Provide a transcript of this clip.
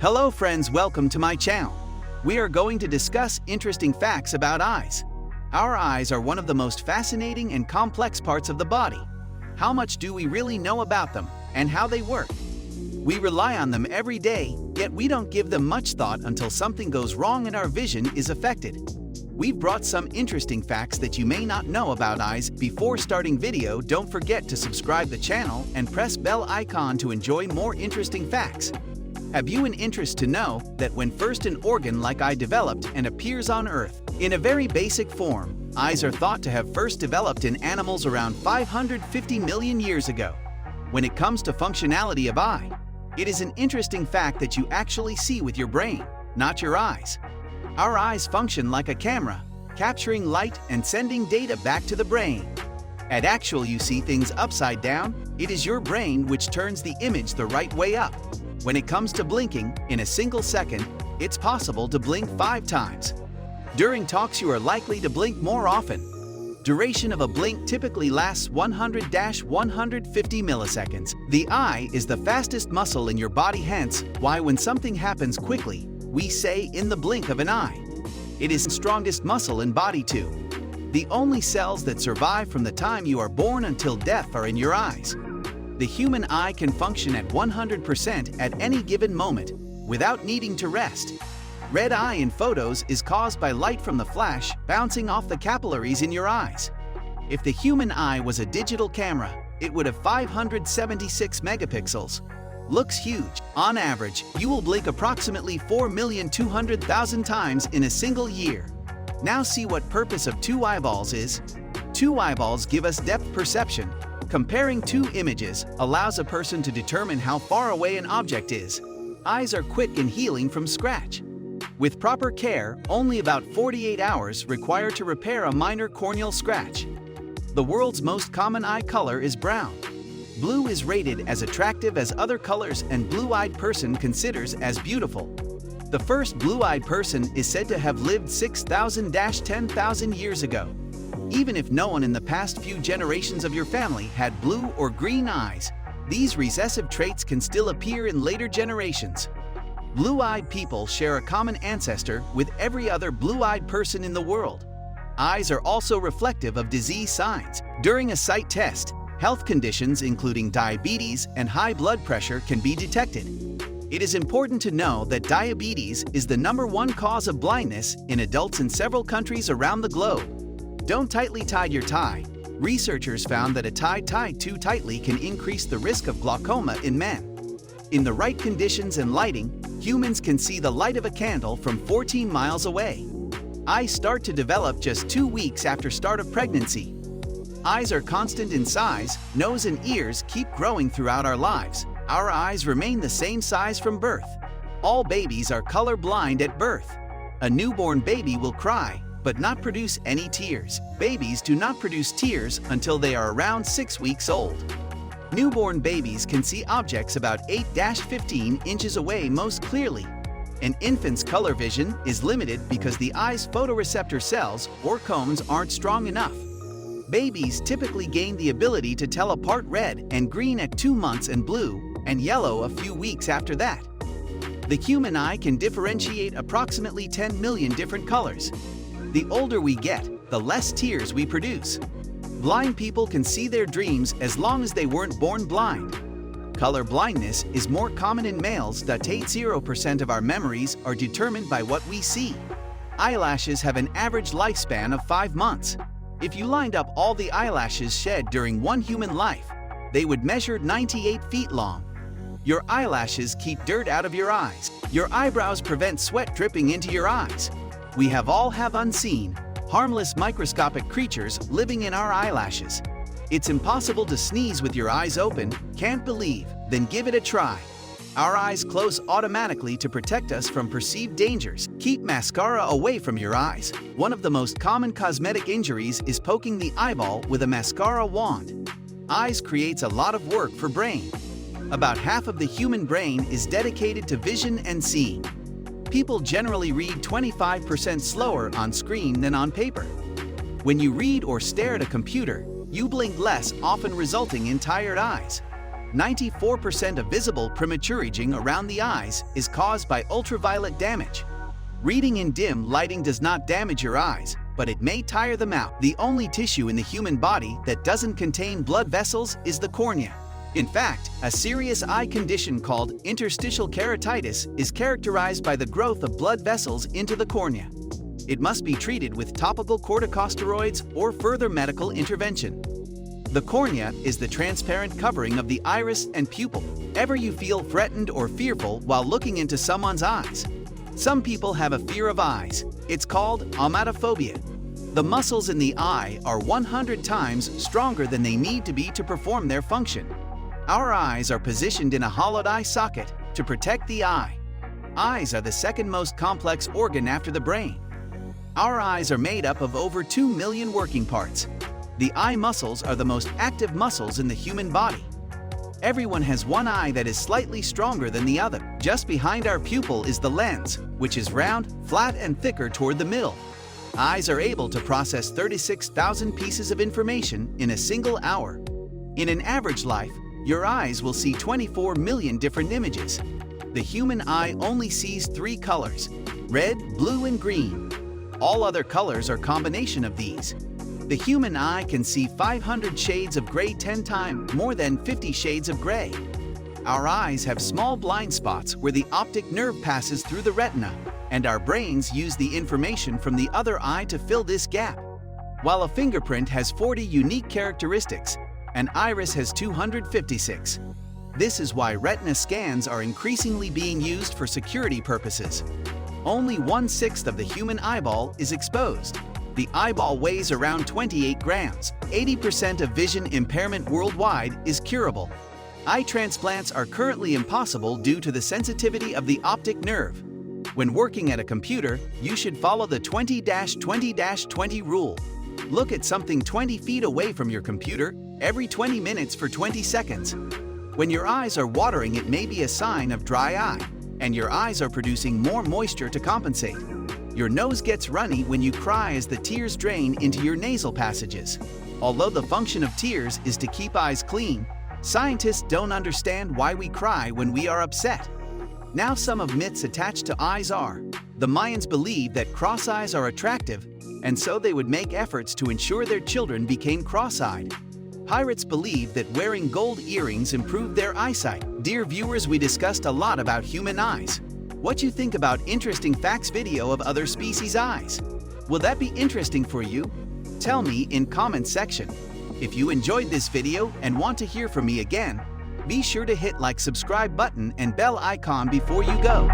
Hello friends, welcome to my channel. We are going to discuss interesting facts about eyes. Our eyes are one of the most fascinating and complex parts of the body. How much do we really know about them and how they work? We rely on them every day, yet we don't give them much thought until something goes wrong and our vision is affected. We've brought some interesting facts that you may not know about eyes. Before starting video, don't forget to subscribe the channel and press bell icon to enjoy more interesting facts. Have you an interest to know that when first an organ like eye developed and appears on Earth? In a very basic form, eyes are thought to have first developed in animals around 550 million years ago. When it comes to functionality of eye, it is an interesting fact that you actually see with your brain, not your eyes. Our eyes function like a camera, capturing light and sending data back to the brain. At actual you see things upside down, it is your brain which turns the image the right way up. When it comes to blinking, in a single second, it's possible to blink 5 times. During talks you are likely to blink more often. Duration of a blink typically lasts 100-150 milliseconds. The eye is the fastest muscle in your body, hence why when something happens quickly, we say in the blink of an eye. It is the strongest muscle in body too. The only cells that survive from the time you are born until death are in your eyes. The human eye can function at 100% at any given moment, without needing to rest. Red eye in photos is caused by light from the flash bouncing off the capillaries in your eyes. If the human eye was a digital camera, it would have 576 megapixels. Looks huge. On average, you will blink approximately 4,200,000 times in a single year. Now see what purpose of 2 eyeballs is. 2 eyeballs give us depth perception. Comparing 2 images allows a person to determine how far away an object is. Eyes are quick in healing from scratch. With proper care, only about 48 hours required to repair a minor corneal scratch. The world's most common eye color is brown. Blue is rated as attractive as other colors and blue-eyed person considers as beautiful. The first blue-eyed person is said to have lived 6,000-10,000 years ago. Even if no one in the past few generations of your family had blue or green eyes, these recessive traits can still appear in later generations. Blue-eyed people share a common ancestor with every other blue-eyed person in the world. Eyes are also reflective of disease signs. During a sight test, health conditions including diabetes and high blood pressure can be detected. It is important to know that diabetes is the #1 cause of blindness in adults in several countries around the globe. Don't tightly tie your tie. Researchers found that a tie tied too tightly can increase the risk of glaucoma in men. In the right conditions and lighting, humans can see the light of a candle from 14 miles away. Eyes start to develop just 2 weeks after start of pregnancy. Eyes are constant in size, nose and ears keep growing throughout our lives. Our eyes remain the same size from birth. All babies are color blind at birth. A newborn baby will cry, but not produce any tears. Babies do not produce tears until they are around 6 weeks old. Newborn babies can see objects about 8-15 inches away most clearly. An infant's color vision is limited because the eye's photoreceptor cells or cones aren't strong enough. Babies typically gain the ability to tell apart red and green at 2 months and blue and yellow a few weeks after that. The human eye can differentiate approximately 10 million different colors. The older we get, the less tears we produce. Blind people can see their dreams as long as they weren't born blind. Color blindness is more common in males. 80% of our memories are determined by what we see. Eyelashes have an average lifespan of 5 months. If you lined up all the eyelashes shed during one human life, they would measure 98 feet long. Your eyelashes keep dirt out of your eyes. Your eyebrows prevent sweat dripping into your eyes. We all have unseen, harmless microscopic creatures living in our eyelashes. It's impossible to sneeze with your eyes open. Can't believe? Then give it a try. Our eyes close automatically to protect us from perceived dangers. Keep mascara away from your eyes. One of the most common cosmetic injuries is poking the eyeball with a mascara wand. Eyes creates a lot of work for brain. About half of the human brain is dedicated to vision and seeing. People generally read 25% slower on screen than on paper. When you read or stare at a computer, you blink less, often resulting in tired eyes. 94% of visible premature aging around the eyes is caused by ultraviolet damage. Reading in dim lighting does not damage your eyes, but it may tire them out. The only tissue in the human body that doesn't contain blood vessels is the cornea. In fact, a serious eye condition called interstitial keratitis is characterized by the growth of blood vessels into the cornea. It must be treated with topical corticosteroids or further medical intervention. The cornea is the transparent covering of the iris and pupil. Ever you feel threatened or fearful while looking into someone's eyes? Some people have a fear of eyes. It's called omatophobia. The muscles in the eye are 100 times stronger than they need to be to perform their function. Our eyes are positioned in a hollowed eye socket to protect the eye. Eyes are the second most complex organ after the brain. Our eyes are made up of over 2 million working parts. The eye muscles are the most active muscles in the human body. Everyone has one eye that is slightly stronger than the other. Just behind our pupil is the lens, which is round, flat, and thicker toward the middle. Eyes are able to process 36,000 pieces of information in a single hour. In an average life, your eyes will see 24 million different images. The human eye only sees 3 colors: red, blue, and green. All other colors are a combination of these. The human eye can see 500 shades of gray, 10 times more than 50 shades of gray. Our eyes have small blind spots where the optic nerve passes through the retina, and our brains use the information from the other eye to fill this gap. While a fingerprint has 40 unique characteristics, an iris has 256. This is why retina scans are increasingly being used for security purposes. Only 1/6 of the human eyeball is exposed. The eyeball weighs around 28 grams. 80% of vision impairment worldwide is curable. Eye transplants are currently impossible due to the sensitivity of the optic nerve. When working at a computer, you should follow the 20-20-20 rule. Look at something 20 feet away from your computer every 20 minutes for 20 seconds. When your eyes are watering, it may be a sign of dry eye, and your eyes are producing more moisture to compensate. Your nose gets runny when you cry as the tears drain into your nasal passages. Although the function of tears is to keep eyes clean, scientists don't understand why we cry when we are upset. Now, some of myths attached to eyes are: the Mayans believed that cross eyes are attractive, and so they would make efforts to ensure their children became cross-eyed. Pirates believed that wearing gold earrings improved their eyesight. Dear viewers, we discussed a lot about human eyes. What you think about interesting facts video of other species' eyes? Will that be interesting for you? Tell me in comment section. If you enjoyed this video and want to hear from me again, be sure to hit like, subscribe button and bell icon before you go.